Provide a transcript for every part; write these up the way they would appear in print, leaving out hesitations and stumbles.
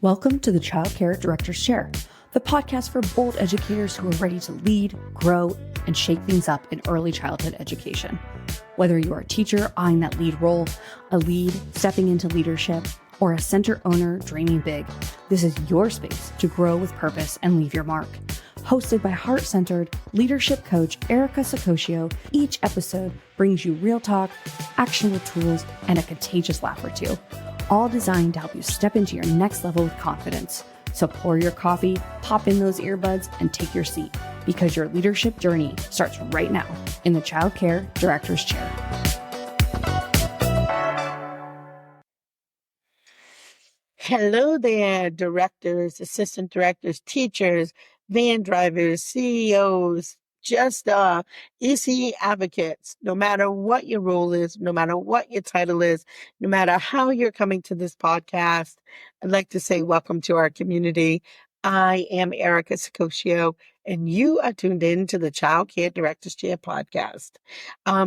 Welcome to the Child Care Director's Chair, the podcast for bold educators who are ready to lead, grow, and shake things up in early childhood education. Whether you are a teacher eyeing that lead role, a lead stepping into leadership, or a center owner dreaming big, this is your space to grow with purpose and leave your mark. Hosted by heart-centered leadership coach Erica Sacoccio, each episode brings you real talk, actionable tools, and a contagious laugh or two, all designed to help you step into your next level with confidence. So pour your coffee, pop in those earbuds, and take your seat, because your leadership journey starts right now in the Child Care Director's Chair. Hello there, directors, assistant directors, teachers, van drivers, CEOs, just EC advocates. No matter what your role is, no matter what your title is, no matter how you're coming to this podcast, I'd like to say welcome to our community. I am Erica Sacoccio, and you are tuned in to the Child Care Director's Chair podcast.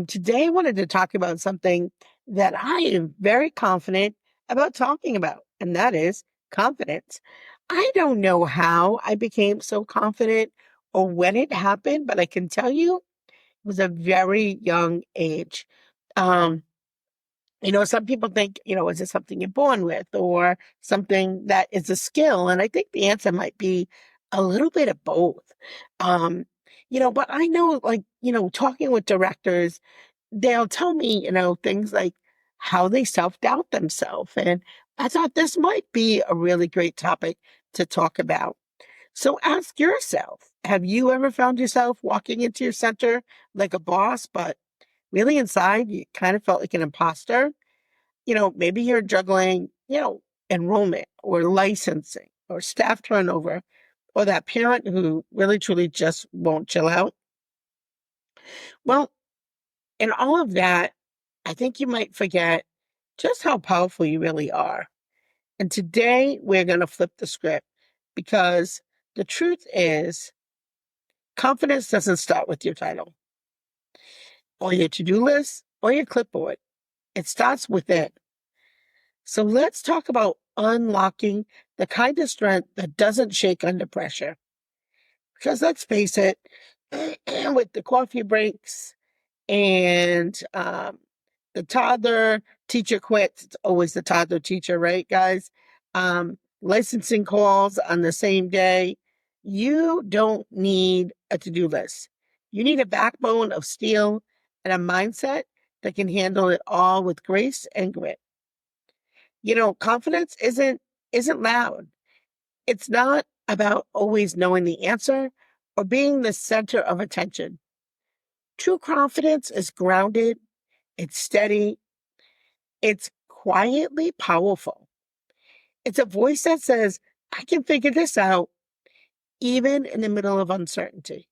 Today, I wanted to talk about something that I am very confident about talking about, and that is confidence. I don't know how I became so confident or when it happened, but I can tell you it was a very young age. Um, some people think, is it something you're born with or something that is a skill? And I think the answer might be a little bit of both. But I know, talking with directors, they'll tell me, things like how they self-doubt themselves. And I thought this might be a really great topic to talk about. So ask yourself, have you ever found yourself walking into your center like a boss, but really inside you kind of felt like an imposter? Maybe you're juggling, enrollment or licensing or staff turnover, or that parent who really truly just won't chill out. Well, in all of that, I think you might forget just how powerful you really are. And today we're going to flip the script, because the truth is confidence doesn't start with your title or your to-do list or your clipboard. It starts within. So let's talk about unlocking the kind of strength that doesn't shake under pressure. Because let's face it, with the coffee breaks and the toddler teacher quits, it's always the toddler teacher, right, guys? Licensing calls on the same day. You don't need a to-do list. You need a backbone of steel and a mindset that can handle it all with grace and grit. Confidence isn't loud. It's not about always knowing the answer or being the center of attention. True confidence is grounded, it's steady, it's quietly powerful. It's a voice that says, I can figure this out, even in the middle of uncertainty.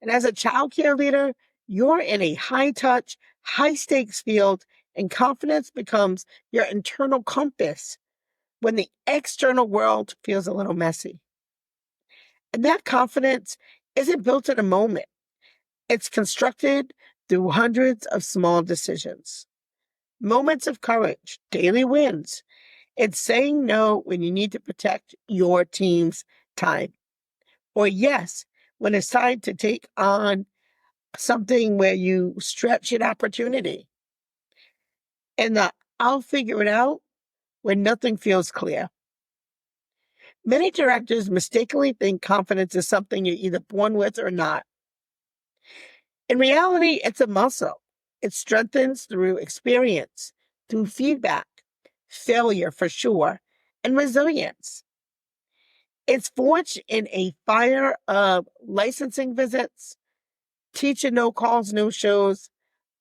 And as a child care leader, you're in a high-touch, high-stakes field, and confidence becomes your internal compass when the external world feels a little messy. And that confidence isn't built in a moment. It's constructed through hundreds of small decisions. Moments of courage, daily wins. It's saying no when you need to protect your team's time. Or yes, when it's time to take on something where you stretch an opportunity. And the I'll figure it out when nothing feels clear. Many directors mistakenly think confidence is something you're either born with or not. In reality, it's a muscle. It strengthens through experience, through feedback, failure for sure, and resilience. It's forged in a fire of licensing visits, teacher no calls, no shows,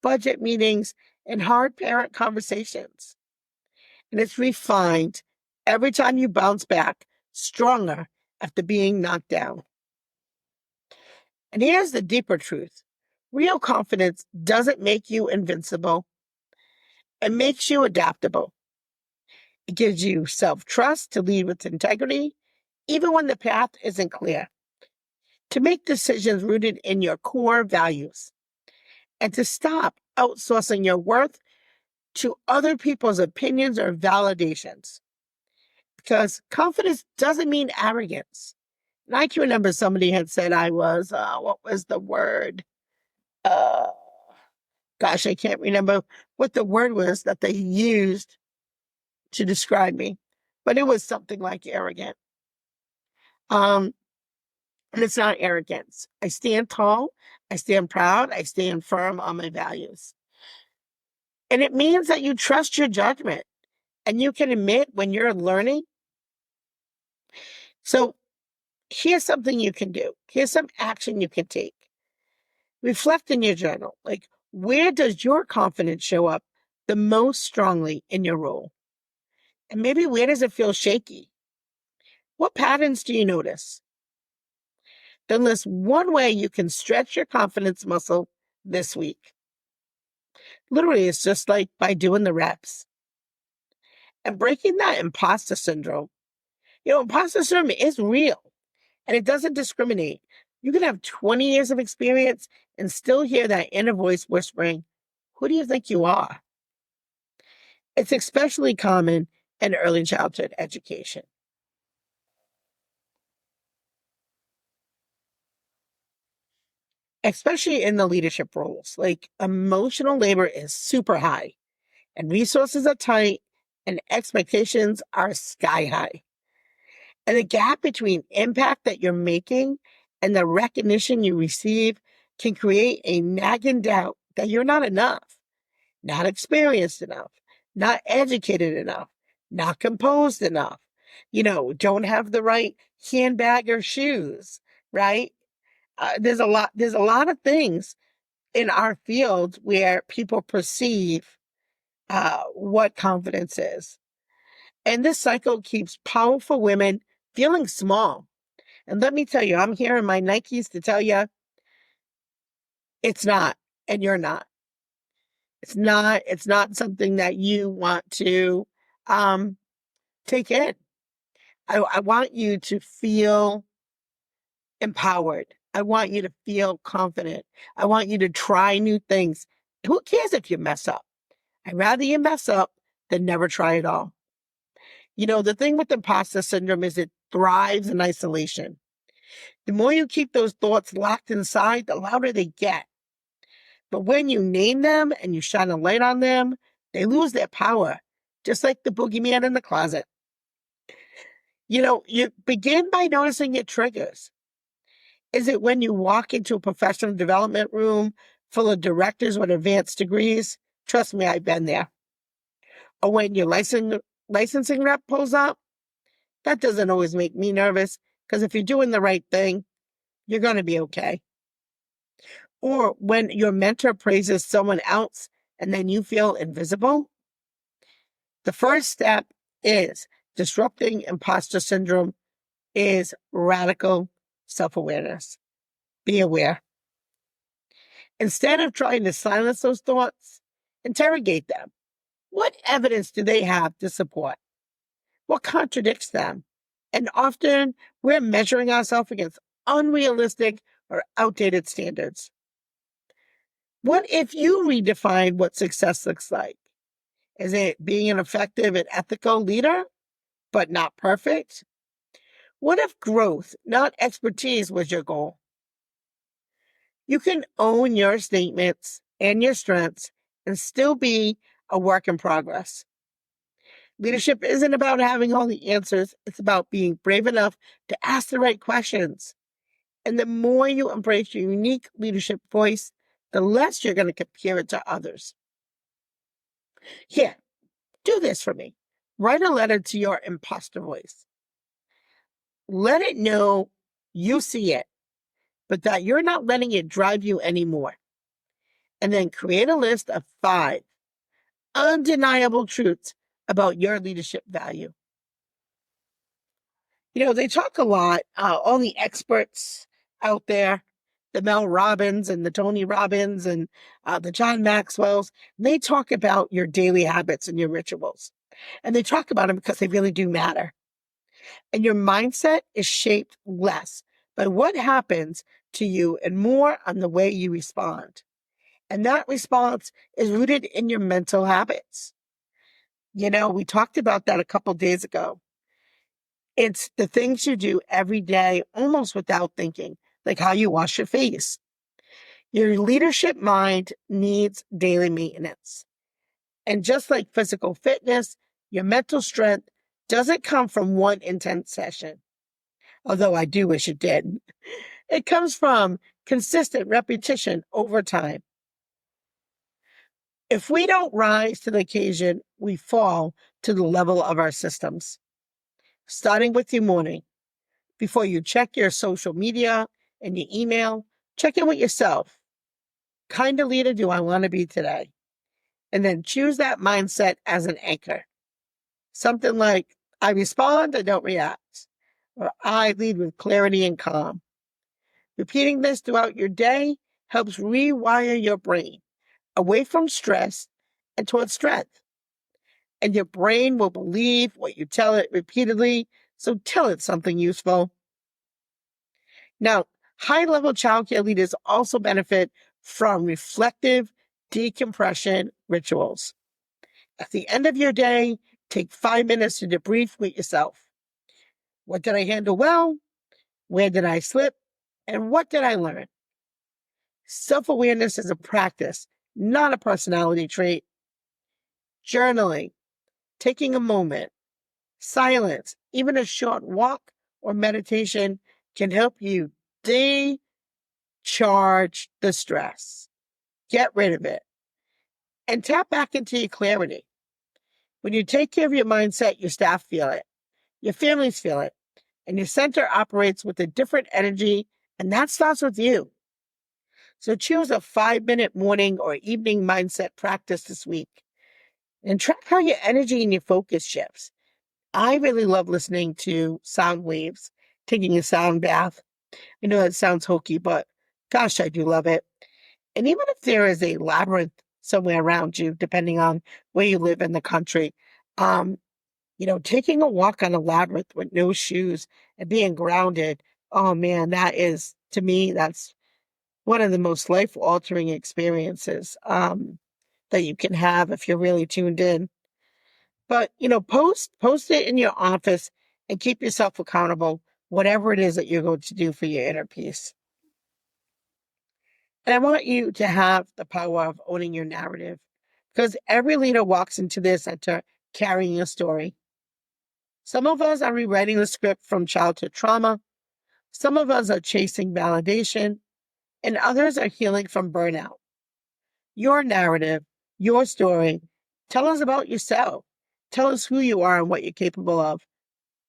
budget meetings, and hard parent conversations. And it's refined every time you bounce back stronger after being knocked down. And here's the deeper truth. Real confidence doesn't make you invincible. It makes you adaptable. It gives you self-trust to lead with integrity, even when the path isn't clear. To make decisions rooted in your core values. And to stop outsourcing your worth to other people's opinions or validations. because confidence doesn't mean arrogance. And I can remember somebody had said I was, what was the word? Uh, Gosh, I can't remember what the word was that they used to describe me, but it was something like arrogant. Um, and it's not arrogance. I stand tall, I stand proud, I stand firm on my values. And it means that you trust your judgment and you can admit when you're learning. So here's something you can do. Here's some action you can take. Reflect in your journal. Like, where does your confidence show up the most strongly in your role? And maybe where does it feel shaky? What patterns do you notice? Then list one way you can stretch your confidence muscle this week. Literally, it's just like by doing the reps and breaking that imposter syndrome. Imposter syndrome is real and it doesn't discriminate. You can have 20 years of experience and still hear that inner voice whispering, who do you think you are? It's especially common in early childhood education. Especially in the leadership roles, like emotional labor is super high and resources are tight and expectations are sky high. And the gap between impact that you're making and the recognition you receive can create a nagging doubt that you're not enough, not experienced enough, not educated enough, not composed enough, don't have the right handbag or shoes, right? There's a lot of things in our field where people perceive what confidence is. And this cycle keeps powerful women feeling small. And let me tell you, I'm here in my Nikes to tell you it's not, and you're not. It's not something that you want to um, take in. I want you to feel empowered. I want you to feel confident. I want you to try new things. Who cares if you mess up? I'd rather you mess up than never try at all. The thing with imposter syndrome is it thrives in isolation. The more you keep those thoughts locked inside, the louder they get. But when you name them and you shine a light on them, they lose their power, just like the boogeyman in the closet. You begin by noticing your triggers. Is it when you walk into a professional development room full of directors with advanced degrees? Trust me, I've been there. Or when your licensing rep pulls up? That doesn't always make me nervous because if you're doing the right thing, you're going to be okay. Or when your mentor praises someone else and then you feel invisible? The first step is disrupting imposter syndrome is radical self-awareness. Be aware. Instead of trying to silence those thoughts, interrogate them. What evidence do they have to support? What contradicts them? And often we're measuring ourselves against unrealistic or outdated standards. What if you redefine what success looks like? Is it being an effective and ethical leader, but not perfect? What if growth, not expertise, was your goal? You can own your statements and your strengths and still be a work in progress. Leadership isn't about having all the answers. It's about being brave enough to ask the right questions. And the more you embrace your unique leadership voice, the less you're going to compare it to others. Here, do this for me. Write a letter to your imposter voice. Let it know you see it, but that you're not letting it drive you anymore. And then create a list of 5 undeniable truths about your leadership value. They talk a lot, all the experts out there, the Mel Robbins and the Tony Robbins and the John Maxwells, they talk about your daily habits and your rituals. And they talk about them because they really do matter. And your mindset is shaped less by what happens to you and more on the way you respond. And that response is rooted in your mental habits. We talked about that a couple days ago. It's the things you do every day, almost without thinking, like how you wash your face. Your leadership mind needs daily maintenance. And just like physical fitness, your mental strength doesn't come from one intense session, although I do wish it did. It comes from consistent repetition over time. If we don't rise to the occasion, we fall to the level of our systems. Starting with your morning, before you check your social media and your email, check in with yourself. Kind of leader do I want to be today? And then choose that mindset as an anchor. Something like, I respond, I don't react. Or I lead with clarity and calm. Repeating this throughout your day helps rewire your brain away from stress and towards strength. And your brain will believe what you tell it repeatedly, so tell it something useful. Now, high-level childcare leaders also benefit from reflective decompression rituals. At the end of your day, take 5 minutes to debrief with yourself. What did I handle well? Where did I slip? And what did I learn? Self-awareness is a practice, not a personality trait. Journaling, taking a moment, silence, even a short walk or meditation can help you decharge the stress. Get rid of it and tap back into your clarity. When you take care of your mindset, your staff feel it, your families feel it, and your center operates with a different energy, and that starts with you. So choose a 5-minute morning or evening mindset practice this week and track how your energy and your focus shifts. I really love listening to sound waves, taking a sound bath. I know that sounds hokey, but gosh, I do love it. And even if there is a labyrinth somewhere around you, depending on where you live in the country, taking a walk on a labyrinth with no shoes and being grounded, oh man, that is, to me, that's one of the most life-altering experiences that you can have if you're really tuned in. But, post it in your office and keep yourself accountable, whatever it is that you're going to do for your inner peace. And I want you to have the power of owning your narrative because every leader walks into their center carrying a story. Some of us are rewriting the script from childhood trauma. Some of us are chasing validation, and others are healing from burnout. Your narrative, your story, tell us about yourself. Tell us who you are and what you're capable of,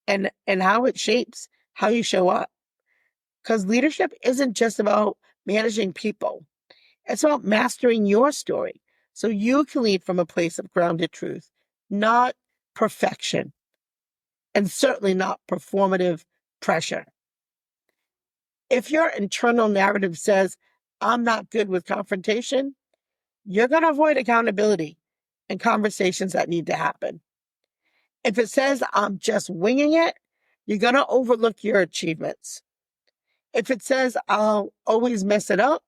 and how it shapes how you show up. Because leadership isn't just about managing people. It's about mastering your story so you can lead from a place of grounded truth, not perfection, and certainly not performative pressure. If your internal narrative says, I'm not good with confrontation, you're going to avoid accountability and conversations that need to happen. If it says, I'm just winging it, you're going to overlook your achievements. If it says, I'll always mess it up,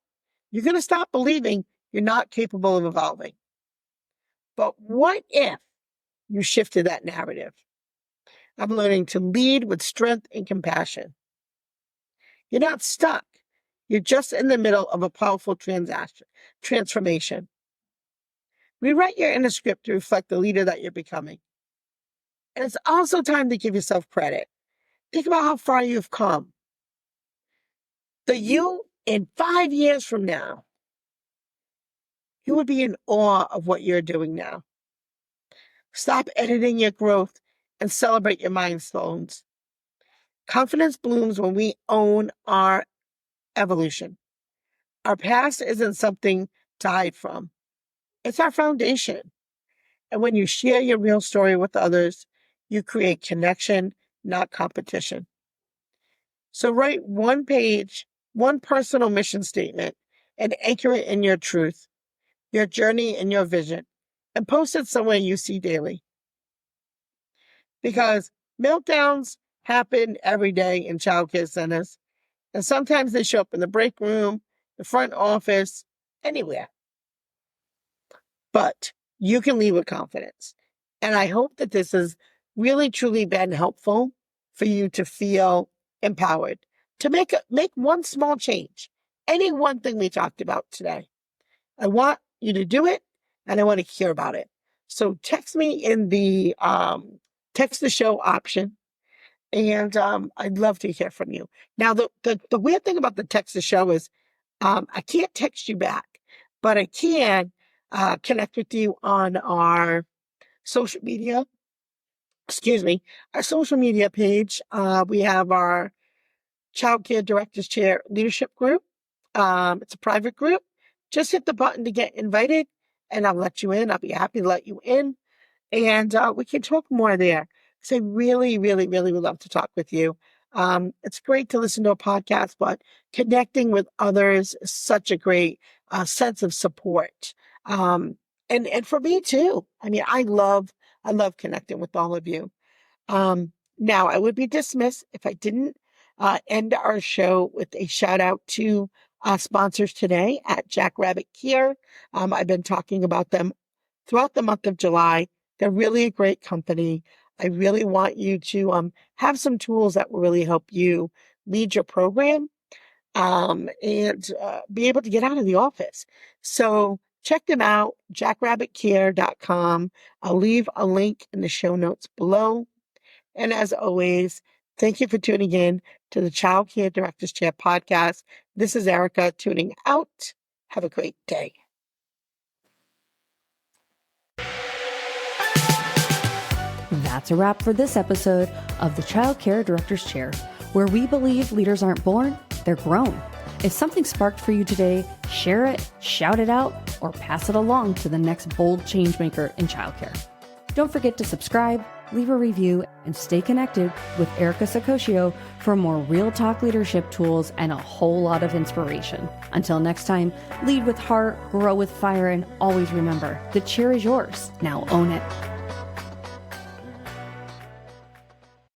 you're going to stop believing you're not capable of evolving. But what if you shifted that narrative? I'm learning to lead with strength and compassion. You're not stuck. You're just in the middle of a powerful transformation. Rewrite your inner script to reflect the leader that you're becoming. And it's also time to give yourself credit. Think about how far you've come. The you in 5 years from now, you would be in awe of what you're doing now. Stop editing your growth and celebrate your milestones. Confidence blooms when we own our evolution. Our past isn't something to hide from. It's our foundation. And when you share your real story with others, you create connection, not competition. So write one page, one personal mission statement, and anchor it in your truth, your journey, and your vision, and post it somewhere you see daily. Because meltdowns happen every day in childcare centers, and sometimes they show up in the break room, the front office, anywhere. But you can lead with confidence. And I hope that this has really, truly been helpful. for you to feel empowered to make one small change. Any one thing we talked about today. I want you to do it, and I want to hear about it. So text me in the text the show option, and I'd love to hear from you. Now, the weird thing about the text the show is I can't text you back, but I can connect with you on our social media. Excuse me, our social media page. We have our Child Care Directors Chair Leadership Group. It's a private group. Just hit the button to get invited, and I'll let you in. I'll be happy to let you in, and we can talk more there. So I really, really, really would love to talk with you. It's great to listen to a podcast, but connecting with others is such a great sense of support. And for me too. I mean, I love connecting with all of you. Now, I would be dismissed if I didn't end our show with a shout out to sponsors today at Jackrabbit Care. I've been talking about them throughout the month of July. They're really a great company. I really want you to have some tools that will really help you lead your program and be able to get out of the office. So check them out, jackrabbitcare.com. I'll leave a link in the show notes below. And as always, thank you for tuning in to the Child Care Directors Chair podcast. This is Erica tuning out. Have a great day. That's a wrap for this episode of the Child Care Director's Chair, where we believe leaders aren't born, they're grown. If something sparked for you today, share it, shout it out, or pass it along to the next bold changemaker in childcare. Don't forget to subscribe, leave a review, and stay connected with Erica Sakosio for more real talk leadership tools and a whole lot of inspiration. Until next time, lead with heart, grow with fire, and always remember, the chair is yours. Now own it.